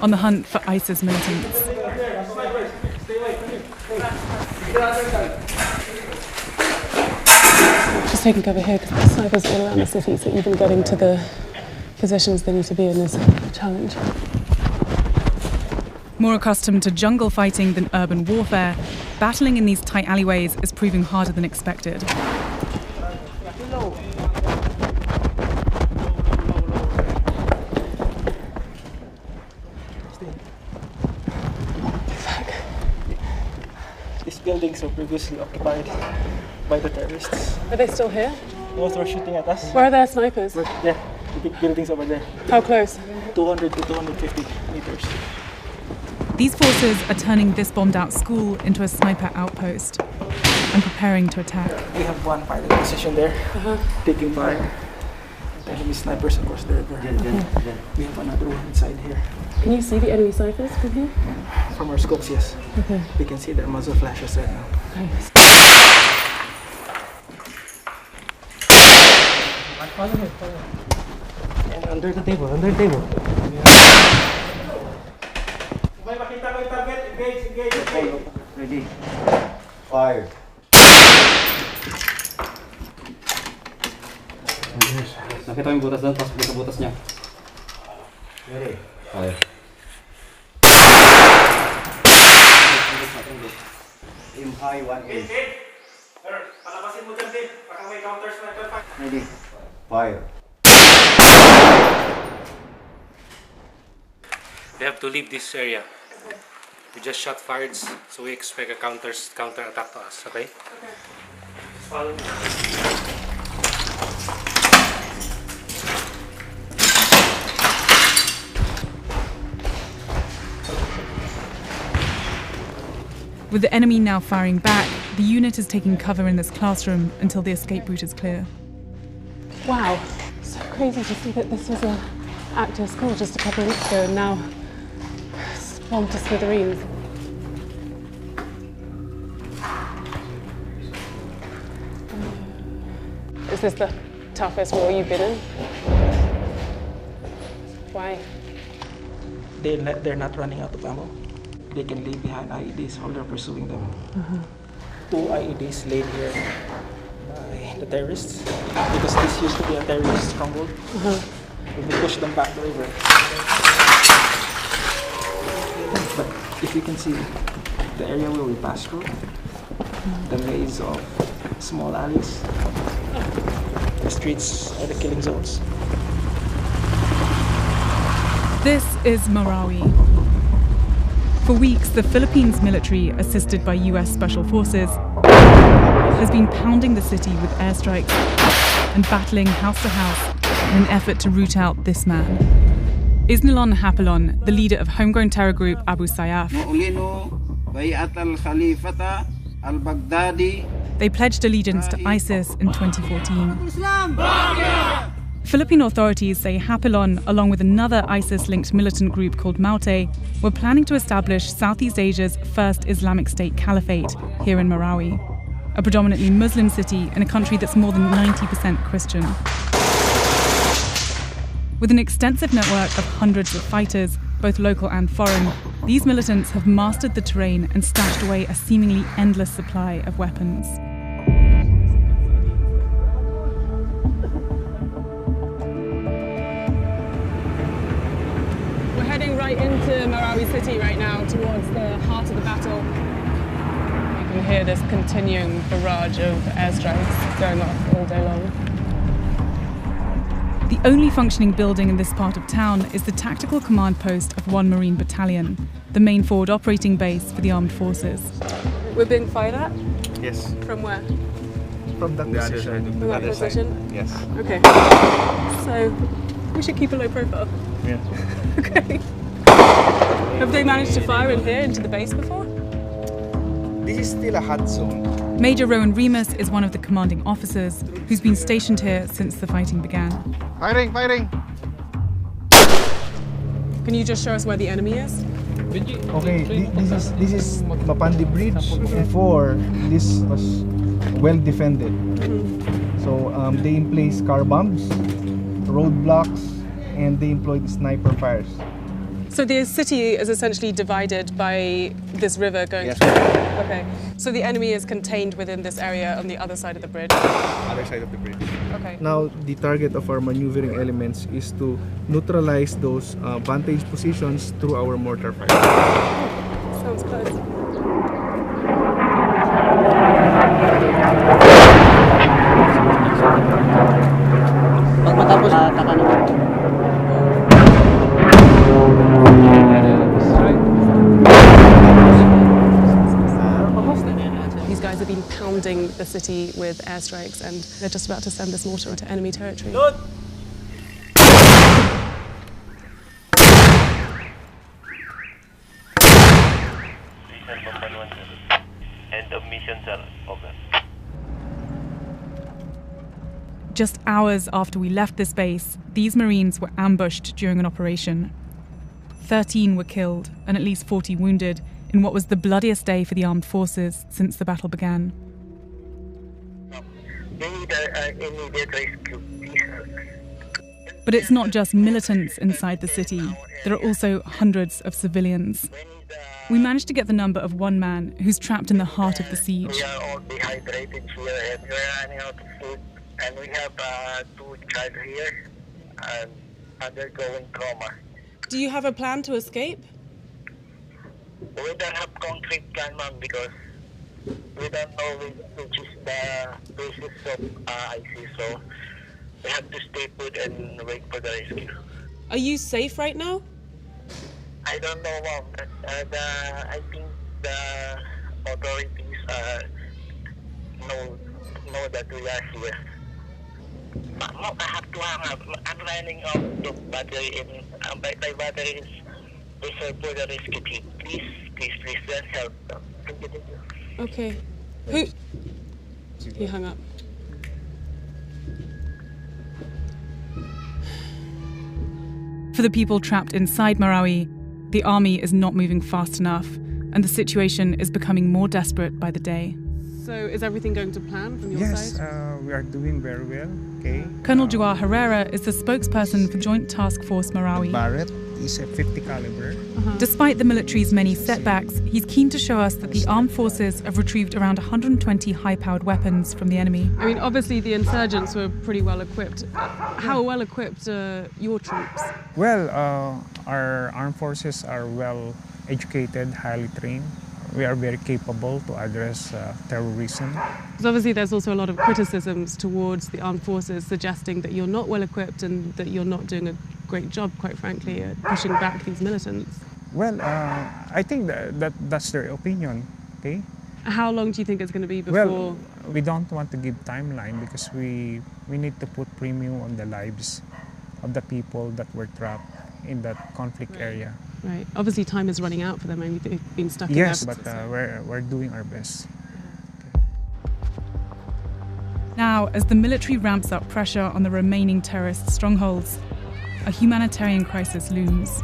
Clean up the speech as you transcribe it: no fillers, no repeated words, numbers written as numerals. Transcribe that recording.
on the hunt for ISIS militants. Just taking cover here because the snipers all around the city, so even getting to the positions they need to be in is a challenge. More accustomed to jungle fighting than urban warfare, battling in these tight alleyways is proving harder than expected. These buildings were previously occupied by the terrorists. Are they still here? Most were shooting at us. Where are their snipers? Yeah, the big buildings over there. How close? 200 to 250 meters. These forces are turning this bombed-out school into a sniper outpost and preparing to attack. We have one pilot position there, taking fire. Enemy snipers across the river. We have another one inside here. Can you see the enemy snipers from here? From our scopes, yes. Okay. We can see their muzzle flashes right now. Nice. Follow me. And under the table, under the table. Ready. Fire. Nakita mo yung butas doon, pasok sa butas niya. Ready. Fire. Aim high, 1-8. Ready. Fire. They have to leave this area. We just shot fired, so we expect a counter attack to us, okay? Just follow me. With the enemy now firing back, the unit is taking cover in this classroom until the escape route is clear. Wow, so crazy to see that this was an active school just a couple of weeks ago and now it's bombed to smithereens. Is this the toughest war you've been in? Why? They're not running out of ammo. They can leave behind IEDs while they're pursuing them. 2 IEDs laid here by the terrorists because this used to be a terrorist stronghold. We pushed them back the river. But if you can see the area where we passed through, the maze of small alleys, the streets are the killing zones. This is Marawi. For weeks, the Philippines military, assisted by US Special Forces, has been pounding the city with airstrikes and battling house to house in an effort to root out this man. Isnilon Hapilon, the leader of homegrown terror group Abu Sayyaf. They pledged allegiance to ISIS in 2014. Philippine authorities say Hapilon, along with another ISIS-linked militant group called Maute, were planning to establish Southeast Asia's first Islamic State caliphate here in Marawi, a predominantly Muslim city in a country that's more than 90% Christian. With an extensive network of hundreds of fighters, both local and foreign, these militants have mastered the terrain and stashed away a seemingly endless supply of weapons. Right into Marawi city right now, towards the heart of the battle. You can hear this continuing barrage of airstrikes going off all day long. The only functioning building in this part of town is the tactical command post of 1 Marine Battalion, the main forward operating base for the armed forces. We're being fired at? Yes. From where? From that position. From that position? Yes. Okay. So, we should keep a low profile. Yeah. Okay. Have they managed to fire in here into the base before? This is still a hot zone. Major Rowan Remus is one of the commanding officers who's been stationed here since the fighting began. Firing, firing. Can you just show us where the enemy is? Okay, this is Mapandi Bridge. Before, this was well defended. So they placed car bombs, roadblocks, and they employed sniper fires. So the city is essentially divided by this river going Yes. through. Okay. So the enemy is contained within this area on the other side of the bridge. Other side of the bridge. Okay. Now, the target of our maneuvering elements is to neutralize those vantage positions through our mortar fire. Sounds close. Pag matapos, taka naman. These guys have been pounding the city with airstrikes and they're just about to send this mortar into enemy territory. End of mission, sir. Over. Just hours after we left this base, these Marines were ambushed during an operation. 13 were killed and at least 40 wounded in what was the bloodiest day for the armed forces since the battle began. We need immediate rescue, please. But it's not just militants inside the city. There are also hundreds of civilians. We managed to get the number of one man who's trapped in the heart of the siege. We are all dehydrated here and we are running out of food. And we have 2 child here and undergoing trauma. Do you have a plan to escape? We don't have concrete plan, ma'am, because we don't know which is the basis of IC, so we have to stay put and wait for the rescue. Are you safe right now? I don't know, ma'am, but I think the authorities know that we are here. Ma'am, I have to hang up. I'm running out of battery and my battery is reserved for the rescue team. Please, don't help. Thank you. Okay. Who? He hung up. For the people trapped inside Marawi, the army is not moving fast enough, and the situation is becoming more desperate by the day. So is everything going to plan from your side? We are doing very well. Okay. Colonel Joao Herrera is the spokesperson for Joint Task Force Marawi. Barrett is a 50 caliber. Despite the military's many setbacks, he's keen to show us that the armed forces have retrieved around 120 high-powered weapons from the enemy. I mean, obviously the insurgents were pretty well equipped. How well equipped are your troops? Well, our armed forces are well educated, highly trained. We are very capable to address terrorism. Because obviously there's also a lot of criticisms towards the armed forces suggesting that you're not well equipped and that you're not doing a great job, quite frankly, at pushing back these militants. Well, I think that's their opinion, okay? How long do you think it's going to be before... Well, we don't want to give timeline because we need to put premium on the lives of the people that were trapped in that conflict area. Right. Obviously time is running out for them. I mean, they've been stuck in Yes, there. but we're doing our best. Now, as the military ramps up pressure on the remaining terrorist strongholds, a humanitarian crisis looms.